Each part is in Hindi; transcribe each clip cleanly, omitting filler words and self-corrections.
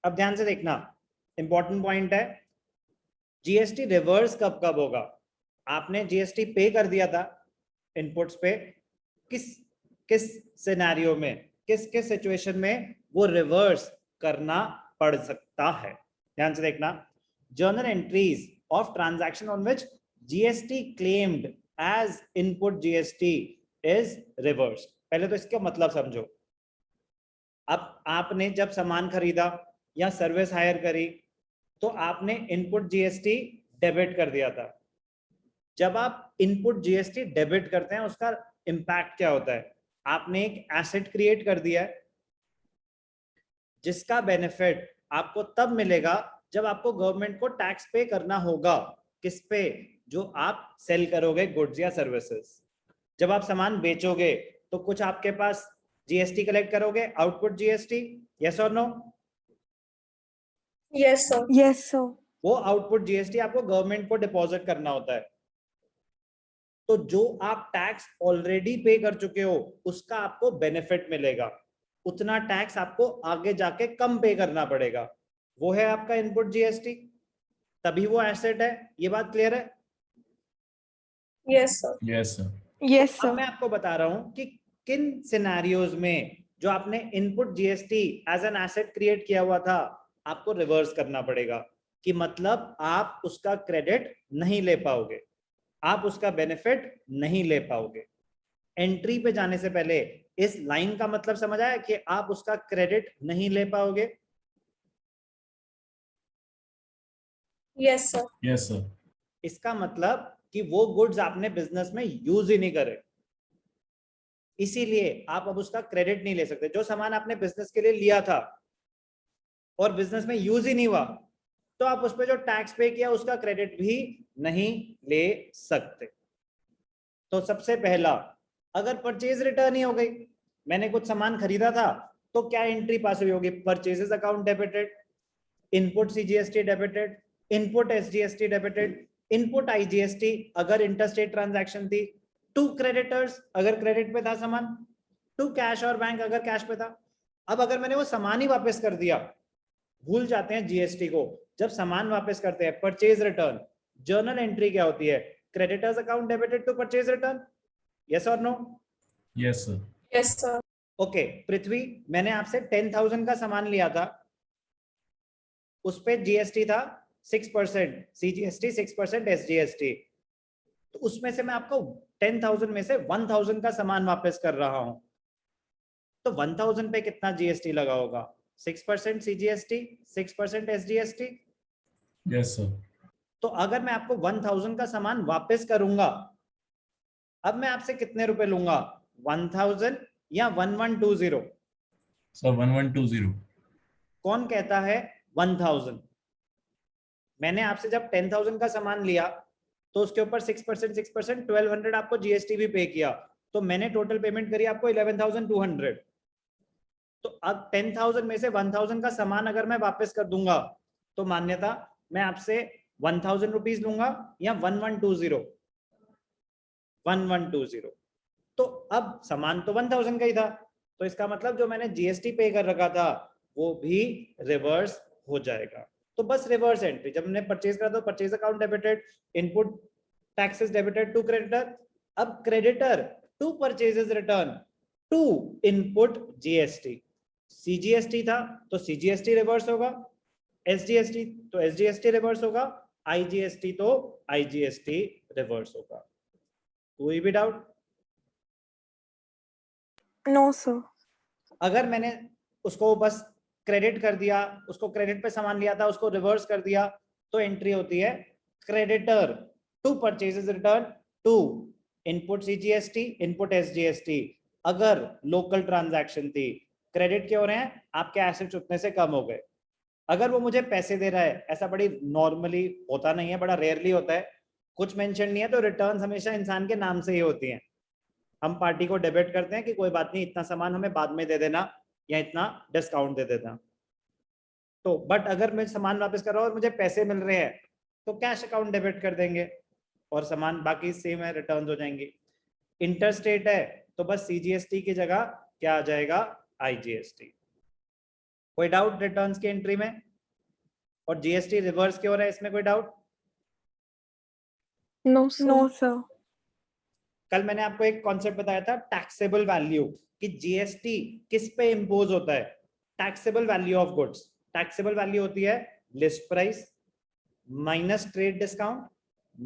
अब ध्यान से देखना, इंपॉर्टेंट पॉइंट है, जीएसटी रिवर्स कब कब होगा? आपने जीएसटी पे कर दिया था इनपुट्स पे, किस किस सिनेरियो में, किस किस सिचुएशन में वो रिवर्स करना पड़ सकता है? ध्यान से देखना, journal entries of transaction on which GST claimed as input GST is reverse. पहले तो इसका मतलब समझो। अब आपने जब सामान खरीदा या सर्विस हायर करी तो आपने इनपुट जीएसटी डेबिट कर दिया था। जब आप इनपुट जीएसटी डेबिट करते हैं उसका इंपैक्ट क्या होता है? आपने एक एसेट क्रिएट कर दिया है जिसका बेनिफिट आपको तब मिलेगा जब आपको गवर्नमेंट को टैक्स पे करना होगा। किस पे? जो आप सेल करोगे गुड्स या सर्विसेज। जब आप सामान बेचोगे तो कुछ आपके पास जीएसटी कलेक्ट करोगे, आउटपुट जीएसटी, यस और no? Yes sir. Yes sir. वो आउटपुट जीएसटी आपको गवर्नमेंट को डिपॉजिट करना होता है। तो जो आप टैक्स ऑलरेडी पे कर चुके हो उसका आपको बेनिफिट मिलेगा, उतना टैक्स आपको आगे जाके कम पे करना पड़ेगा। वो है आपका इनपुट जीएसटी, तभी वो एसेट है। ये बात क्लियर है? Yes sir. Yes sir. Yes अब सर। मैं आपको बता रहा हूं कि किन सिनेरियोज में जो आपने input GST as an asset create किया हुआ था आपको रिवर्स करना पड़ेगा, कि मतलब आप उसका क्रेडिट नहीं ले पाओगे, आप उसका बेनिफिट नहीं ले पाओगे। एंट्री पे जाने से पहले इस लाइन का मतलब समझ आया कि आप उसका क्रेडिट नहीं ले पाओगे? Yes sir. Yes sir. इसका मतलब कि वो गुड्स आपने बिजनेस में यूज ही नहीं करे, इसीलिए आप अब उसका क्रेडिट नहीं ले सकते। जो सामान आपने बिजनेस के लिए लिया था और बिजनेस में यूज ही नहीं हुआ तो आप उस पर जो टैक्स पे किया उसका क्रेडिट भी नहीं ले सकते। तो सबसे पहला, अगर परचेज रिटर्न ही हो गई, मैंने कुछ सामान खरीदा था, तो क्या एंट्री पास हुई होगी? Purchases account debited, input CGST debited, input SGST debited, input IGST अगर इंटरस्टेट ट्रांजैक्शन थी, टू क्रेडिटर्स अगर क्रेडिट पे था सामान, टू कैश और बैंक अगर कैश पे था। अब अगर मैंने वो सामान ही वापस कर दिया, भूल जाते हैं जीएसटी को, जब सामान वापस करते हैं परचेज रिटर्न, जर्नल एंट्री क्या होती है? Creditors account debited to purchase return, yes और no? Yes sir. Yes sir. Okay Prithvi, मैंने आपसे 10,000 का सामान लिया था, उस पे जीएसटी था 6%, सीजीएसटी 6%, एसजीएसटी। तो उसमें से मैं आपको 10,000 में से 1,000 का सामान वापस कर रहा हूं, तो 1,000 पे कितना जीएसटी लगा होगा? 6% सीजीएसटी, 6% एसजीएसटी। Yes sir. तो अगर मैं आपको 1,000 का सामान वापस करूंगा, अब मैं आपसे कितने रुपए लूंगा? 1,000 या 1,120? सर 1120। कौन कहता है 1,000? मैंने आपसे जब 10,000 का सामान लिया तो उसके ऊपर 6%, 6%, 1,200 आपको जीएसटी भी पे किया, तो मैंने टोटल पेमेंट करी आपको 11,200। तो अब 10,000 में से 1,000 का सामान अगर मैं वापस कर दूंगा तो मान्यता मैं आपसे 1,000 रुपीज लूंगा या 1,120? 1,120। तो अब सामान तो 1,000 का ही था, तो इसका मतलब जो मैंने जीएसटी पे कर रखा था वो भी रिवर्स हो जाएगा। तो बस रिवर्स एंट्री, जब हमने परचेज करा तो purchase account debited, input taxes debited to creditor, अब creditor to purchases return to input GST. CGST था तो सीजीएसटी रिवर्स होगा, एसजीएसटी तो एसजीएसटी रिवर्स होगा, आईजीएसटी तो आईजीएसटी रिवर्स होगा। कोई भी डाउट? No sir. अगर मैंने उसको बस क्रेडिट कर दिया, उसको क्रेडिट पे सामान लिया था उसको रिवर्स कर दिया, तो एंट्री होती है creditor to purchases return to input CGST, input SGST. अगर लोकल ट्रांजैक्शन थी, क्रेडिट क्यों हो रहे हैं? आपके एसेट्स उतने से कम हो गए। अगर वो मुझे पैसे दे रहा है, ऐसा बड़ी नॉर्मली होता नहीं है, बड़ा रेयरली होता है, कुछ मेंशन नहीं है, तो रिटर्न हमेशा इंसान के नाम से ही होती हैं। हम पार्टी को डेबिट करते हैं कि कोई बात नहीं, इतना सामान हमें बाद में दे देना या इतना डिस्काउंट दे देना। तो बट अगर मैं सामान वापस कर रहा हूँ और मुझे पैसे मिल रहे हैं तो कैश अकाउंट डेबिट कर देंगे और सामान बाकी सेम है, रिटर्न हो जाएंगे। इंटरस्टेट है तो बस सीजीएसटी की जगह क्या आ जाएगा? आईजीएसटी। कोई डाउट रिटर्न्स की एंट्री में? और जीएसटी रिवर्स क्यों हो रहा है, इसमें कोई doubt? No, sir. No, sir. कल मैंने आपको एक कॉन्सेप्ट बताया था टैक्सेबल वैल्यू, कि जीएसटी किस पे इंपोज होता है? Taxable value of goods. Taxable value होती है list price minus trade discount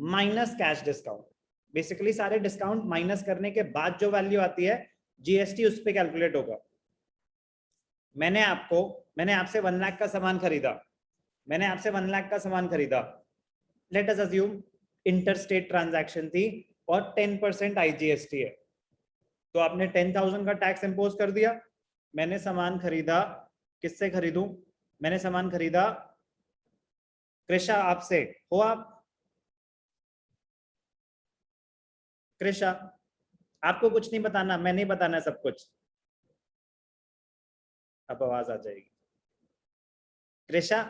minus cash discount. Basically सारे डिस्काउंट माइनस करने के बाद जो वैल्यू आती है जीएसटी उस पे कैलकुलेट होगा। मैंने आपसे 1 लाख का सामान खरीदा, मैंने आपसे 1 लाख का सामान खरीदा, let us assume inter state transaction थी और 10% आईजीएसटी है, तो आपने 10,000 का टैक्स इंपोज कर दिया। मैंने सामान खरीदा, किससे खरीदूं? मैंने सामान खरीदा कृषा आपसे, हो आप? कृषा, आपको कुछ नहीं बताना, मैं नहीं बताना सब कुछ, अब आवाज आ जाएगी। कृषा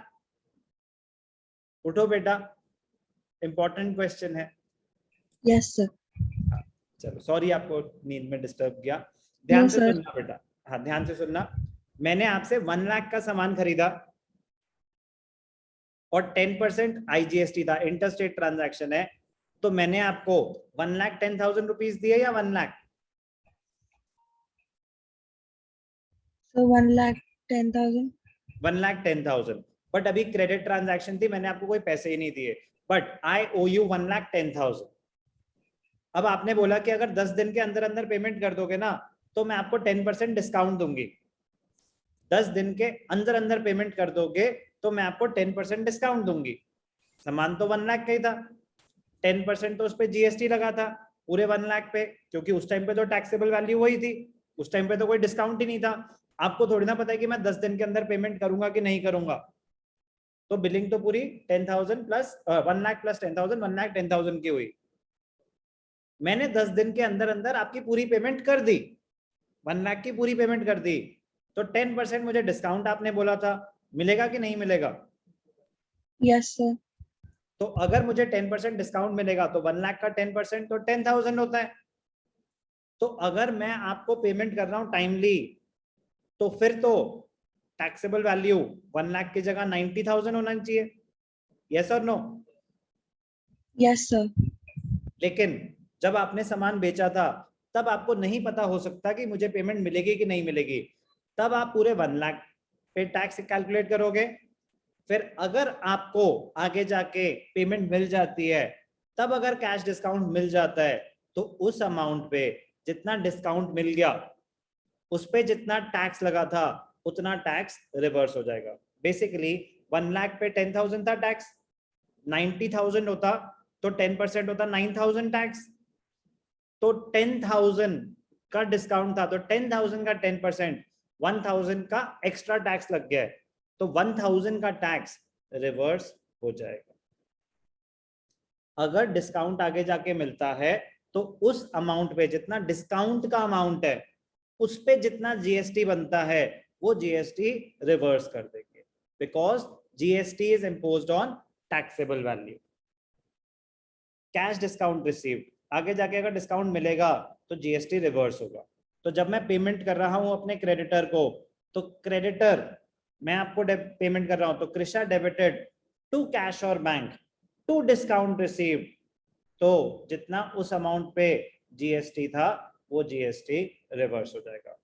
उठो बेटा, इंपॉर्टेंट क्वेश्चन है। Yes, sir. चलो सॉरी आपको नींद में डिस्टर्ब किया, ध्यान No, से sir. सुनना बेटा, हाँ ध्यान से सुनना। मैंने आपसे 1 लाख का सामान खरीदा और 10% आईजीएसटी था, इंटर स्टेट ट्रांजैक्शन है, तो मैंने आपको 1,10,000 रुपीज दिए या 1 लाख? So 1,10,000. 1,10,000, बट अभी क्रेडिट ट्रांजैक्शन थी, मैंने आपको कोई पैसे ही नहीं दिए, बट आई ओ यू 1,10,000। अब आपने बोला कि अगर 10 दिन के अंदर अंदर पेमेंट कर दोगे ना तो मैं आपको 10% डिस्काउंट दूंगी। 10 दिन के अंदर अंदर पेमेंट कर दोगे तो मैं आपको 10% डिस्काउंट दूंगी। सामान तो 1 लाख का ही था, 10% तो उस पे जीएसटी लगा था पूरे 1 लाख पे, क्योंकि उस टाइम पे तो टैक्सेबल वैल्यू वही थी, उस टाइम पे तो कोई डिस्काउंट ही नहीं था। आपको थोड़ी ना पता है कि मैं 10 दिन के अंदर पेमेंट करूंगा कि नहीं करूंगा, तो बिलिंग तो पूरी 10,000 प्लस 1 लाख प्लस 10,000, 1,10,000 की हुई। मैंने 10 दिन के अंदर अंदर आपकी पूरी पेमेंट कर दी, 1 लाख की पूरी पेमेंट कर दी, तो 10% मुझे डिस्काउंट आपने बोला था, मिलेगा कि नहीं मिलेगा? Yes, sir. तो अगर मुझे 10% डिस्काउंट मिलेगा तो 1 लाख का 10% तो 10,000 होता है। तो अगर मैं आपको पेमेंट कर रहा हूं टाइमली तो फिर तो टैक्सेबल वैल्यू 1 लाख की जगह 90,000 होना चाहिए, यस और नो? Yes, sir. लेकिन जब आपने सामान बेचा था तब आपको नहीं पता हो सकता कि मुझे पेमेंट मिलेगी कि नहीं मिलेगी, तब आप पूरे 1 लाख पे टैक्स कैलकुलेट करोगे। फिर अगर आपको आगे जाके पेमेंट मिल जाती है, तब अगर कैश डिस्काउंट मिल जाता है तो उस अमाउंट पे जितना डिस्काउंट मिल गया उस पे जितना टैक्स लगा था उतना टैक्स रिवर्स हो जाएगा। बेसिकली 1 लाख पे 10,000 था टैक्स, 90,000 होता तो 10% होता 9,000 टैक्स, तो 10,000 का डिस्काउंट था तो 10,000 का 10% 1,000 का एक्स्ट्रा टैक्स लग गया है, तो 1,000 का टैक्स रिवर्स हो जाएगा। अगर डिस्काउंट आगे जाके मिलता है तो उस अमाउंट पे जितना डिस्काउंट का अमाउंट है उस पे जितना जीएसटी बनता है वो जीएसटी रिवर्स कर देंगे, because GST is imposed on taxable value. Cash discount received, आगे जाके अगर डिस्काउंट मिलेगा तो जीएसटी रिवर्स होगा। तो जब मैं पेमेंट कर रहा हूं अपने क्रेडिटर को, तो क्रेडिटर मैं आपको पेमेंट कर रहा हूं तो कृषा डेबिटेड टू कैश और बैंक टू डिस्काउंट रिसीव्ड, तो जितना उस अमाउंट पे जीएसटी था वो जीएसटी रिवर्स हो जाएगा।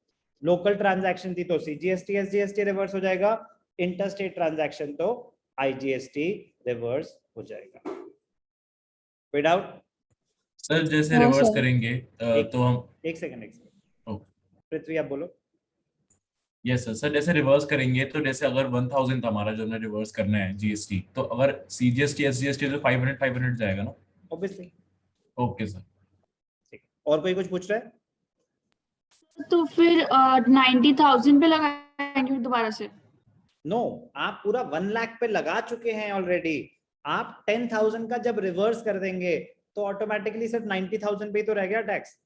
लोकल ट्रांजैक्शन थी तो सीजीएसटी एसजीएसटी रिवर्स हो जाएगा, इंटर स्टेट ट्रांजैक्शन तो आईजीएसटी रिवर्स हो जाएगा। कोई डाउट? सर जैसे No, रिवर्स sir. करेंगे तो हम एक सेकंड ओके पृथ्वी आप बोलो। यस सर, सर जैसे रिवर्स करेंगे तो जैसे अगर 1,000 था हमारा जो हमें रिवर्स करना है जीएसटी, तो अगर सीजीएसटी एसजीएसटी तो 500 जाएगा ना? ऑब्वियसली। Okay sir. ठीक है, और कोई कुछ पूछ रहा है? तो फिर 90,000 पे लगाएंगे दोबारा से? नो, आप पूरा 1 लाख पे लगा चुके हैं ऑलरेडी। आप 10,000 का जब रिवर्स कर देंगे तो ऑटोमेटिकली सिर्फ 90,000 पे ही तो रह गया tax.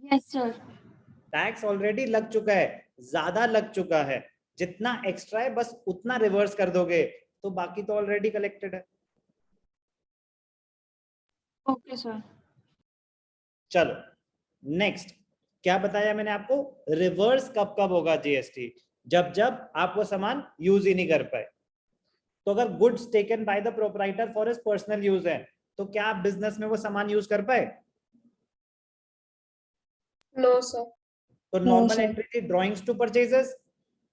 Yes sir. Tax already लग चुका है, ज्यादा लग चुका है, जितना एक्स्ट्रा है बस उतना रिवर्स कर दोगे तो बाकी तो ऑलरेडी कलेक्टेड है। Okay sir. चलो नेक्स्ट, क्या बताया मैंने आपको? रिवर्स कब कब होगा जीएसटी? जब जब आप वो सामान यूज ही नहीं कर पाए। तो अगर goods taken by the proprietor for his personal use है, तो क्या आप बिजनेस में वो सामान यूज कर पाए? No sir. तो No, नॉर्मल sir. एंट्री थी ड्रॉइंग्स टू परचेजेस।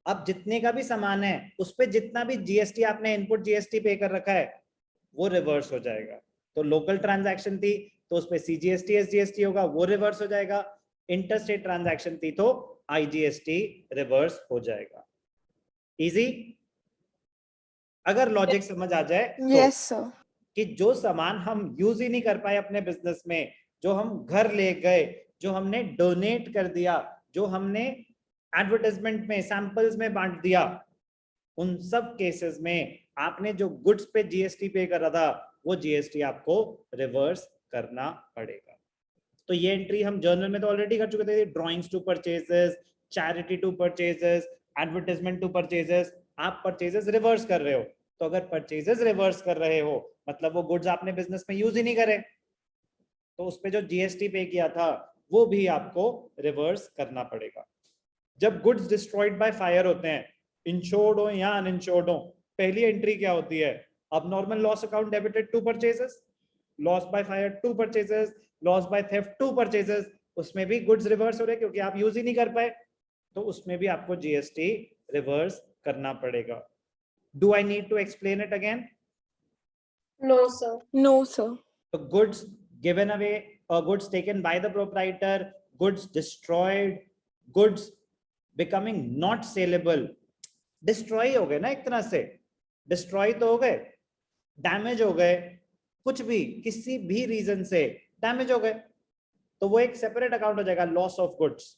अब जितने का भी सामान है उस पे जितना भी जीएसटी आपने इनपुट जीएसटी पे कर रखा है वो रिवर्स हो जाएगा। तो लोकल ट्रांजैक्शन थी तो उस पे सीजीएसटी एसजीएसटी होगा, वो रिवर्स हो जाएगा। इंटरस्टेट ट्रांजैक्शन थी तो आईजीएसटी रिवर्स हो जाएगा। इजी? अगर लॉजिक समझ आ जाए तो Yes, sir. कि जो सामान हम यूज ही नहीं कर पाए अपने बिजनेस में, जो हम घर ले गए, जो हमने डोनेट कर दिया, जो हमने एडवर्टाइजमेंट में सैंपल्स में बांट दिया, उन सब केसेस में आपने जो गुड्स पे जीएसटी पे करा था वो जीएसटी आपको रिवर्स करना पड़ेगा। तो ये एंट्री हम जर्नल में तो ऑलरेडी कर चुके थे, drawings to purchases, charity to purchases, advertisement to purchases. आप परचेजेस रिवर्स कर रहे हो, तो अगर परचेजेस रिवर्स कर रहे हो मतलब वो गुड्स आपने बिजनेस में यूज ही नहीं करे, तो उस पे जो जीएसटी पे किया था वो भी आपको रिवर्स करना पड़ेगा। जब गुड्स डिस्ट्रॉयड बाय फायर होते हैं, इंश्योर्ड हो या अनइंश्योर्ड हो, पहली एंट्री क्या होती है? अब normal loss account debited to purchases, loss by fire to purchases, loss by theft to purchases, उसमें भी गुड्स रिवर्स हो रहे क्योंकि आप यूज ही नहीं कर पाए, तो उसमें भी आपको जीएसटी रिवर्स करना पड़ेगा। Do I need to explain it again? No sir. No, sir. So goods given away or goods taken by the proprietor, goods destroyed, goods becoming not saleable, destroy हो गए ना एक तरह से, destroy तो हो गए, damage हो गए, कुछ भी किसी भी रीजन से डैमेज हो गए, तो वो एक सेपरेट अकाउंट हो जाएगा, loss of goods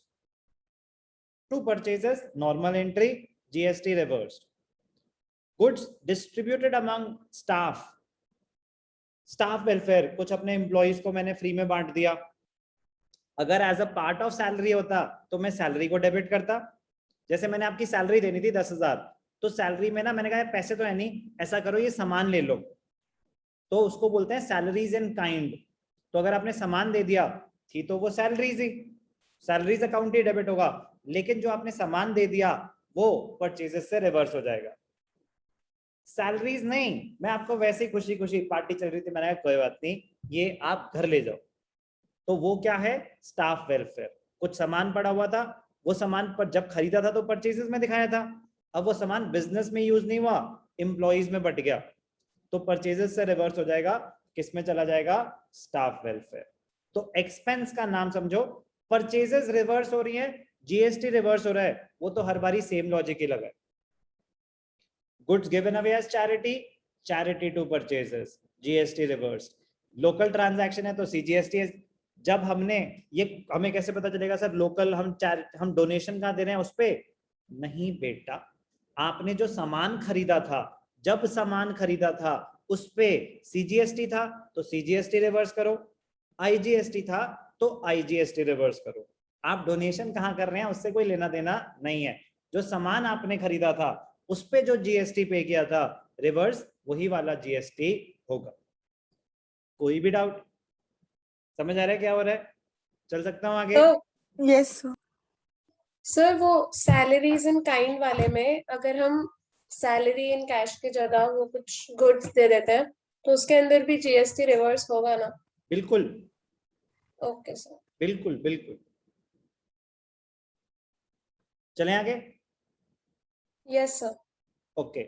to purchases, normal entry, GST reversed. Goods distributed among staff, staff welfare, कुछ अपने एम्प्लॉइज को मैंने फ्री में बांट दिया, अगर as a part of salary होता तो मैं सैलरी को डेबिट करता। जैसे मैंने आपकी सैलरी देनी थी 10,000, तो सैलरी में ना मैंने कहा पैसे तो है नहीं, ऐसा करो ये सामान ले लो, तो उसको बोलते हैं सैलरीज इन काइंड। तो अगर आपने सामान दे दिया थी तो वो सैलरीज ही, सैलरीज अकाउंट ही डेबिट होगा, लेकिन जो आपने सामान दे दिया वो परचेजेस से रिवर्स हो जाएगा। सैलरीज नहीं, मैं आपको वैसे ही खुशी खुशी पार्टी चल रही थी, मैंने कहा कोई बात नहीं ये आप घर ले जाओ, तो वो क्या है? Staff welfare. कुछ सामान पड़ा हुआ था, वो सामान पर जब खरीदा था तो परचेजेस में दिखाया था, अब वो सामान बिजनेस में यूज नहीं हुआ, एम्प्लॉइज में बट गया, तो परचेजेस से रिवर्स हो जाएगा, किस में चला जाएगा? Staff welfare. तो एक्सपेंस का नाम समझो, परचेजेस रिवर्स हो रही है, जीएसटी रिवर्स हो रहा है, वो तो हर बारी सेम लॉजिक ही लगा है। Goods given away as charity, charity to purchases, GST reverse. Local transaction है तो सीजीएसटी। जब हमने ये, हमें कैसे पता चलेगा सर लोकल हम डोनेशन कहाँ दे रहे हैं उस पे? नहीं बेटा, आपने जो सामान खरीदा था, जब सामान खरीदा था उस पे सीजीएसटी था तो सीजीएसटी रिवर्स करो, आईजीएसटी था तो आईजीएसटी रिवर्स करो। आप डोनेशन कहाँ कर रहे हैं उससे कोई लेना देना नहीं है, जो सामान आपने खरीदा था उस पे जो जीएसटी पे किया था रिवर्स वही वाला जीएसटी होगा। कोई भी डाउट? समझ आ रहा है क्या हो रहा है? चल सकता हूँ आगे? तो Yes, sir. सर वो सैलरीज इन काइंड वाले में अगर हम सैलरी इन कैश की जगह वो कुछ गुड्स दे देते हैं तो उसके अंदर भी जीएसटी रिवर्स होगा ना? बिल्कुल ओके सर। बिल्कुल बिल्कुल। चलें आगे? Yes sir. Okay.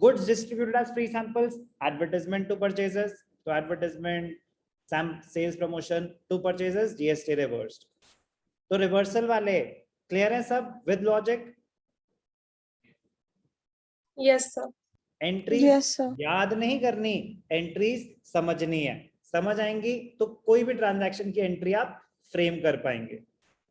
Goods distributed as free samples, advertisement to purchases, तो advertisement, sales promotion to purchases, GST reversed. तो रिवर्सल वाले क्लियर है सब with logic? Yes sir. Entries Yes, sir. याद नहीं करनी, एंट्रीज समझनी है, समझ आएंगी तो कोई भी ट्रांजैक्शन की एंट्री आप फ्रेम कर पाएंगे,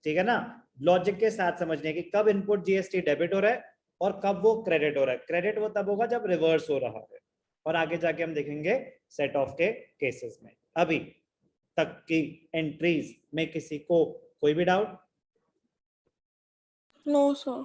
ठीक है ना? लॉजिक के साथ समझने की कब इनपुट जीएसटी डेबिट हो रहा है और कब वो क्रेडिट हो रहा है। क्रेडिट वो तब होगा जब रिवर्स हो रहा है, और आगे जाके हम देखेंगे सेट ऑफ के केसेस में। अभी तक की एंट्रीज में किसी को कोई भी डाउट? No, sir.